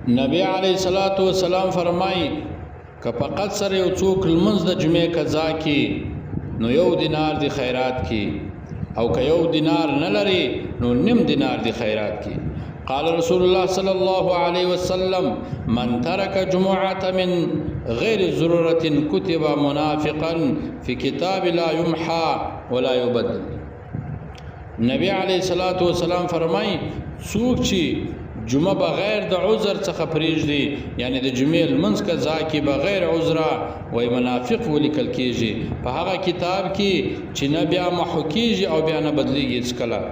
نبی علیہ الصلوۃ والسلام فرمای که فقط سره یو څوک لمونځ د جمعې قضا کی نو یو دینار دی خیرات کی، او که یو دینار نه لري نو نیم دینار دی خیرات کی. قال رسول الله صلی الله علیه وسلم من ترک جمعة من غیر ضرورة كتب منافقا فی کتاب لا یمحى ولا یبدل. نبی علیہ الصلوۃ والسلام فرمای څوک چې جمعه بغیر د عذر څخه پریږدي، یعنی د جمعې لمونځ قضا کی بغیر عذره، وای منافق ولیکل کیږي په هغه کتاب کې چې نه بیا محو کیږي او بیا نه بدلیږي هیڅکله.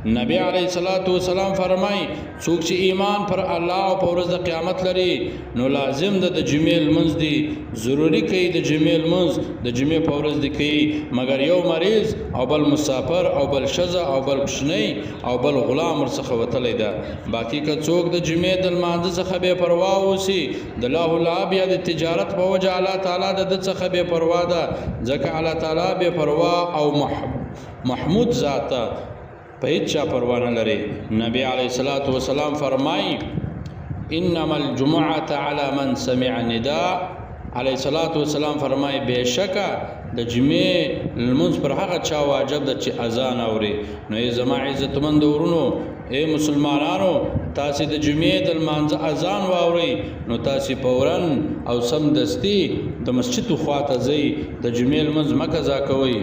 نبی علیہ الصلوۃ والسلام فرمای څوک چې ایمان پر الله او پر ورځ د قیامت لري نو لازم ده د جمعې لمونځ دی، ضروری کوي د جمعې لمونځ د جمعې په ورځ دی کوي، مګر یو مریض او بل مسافر او بل ښځه او بل کوچنی او بل غلام ورڅخه وتلی ده. باقي که څوک د جمعې د لمانځه څخه بې پروا اوسي د له لعب یا د تجارت په وجه الله تعالی د ده څخه بې پروا ده، ځکه الله تعالی بې پروا او محمود ذاته په هیڅ چا پروا نه لري. نبی علیہ الصلوۃ والسلام فرمای انما الجمعة على من سمع النداء. علیہ الصلوۃ والسلام فرمای بېشکه د جمعې لمونځ پر هغه چا واجب ده چې اذان اوري. نو ای زما عزتمند ورونو، ای مسلمانانو، تاسې د جمعې د لمانځه اذان واورئ نو تاسې فورا او سمدستي د مسجد خواته ځئ، د جمعې لمونځ مه قضا کوئ.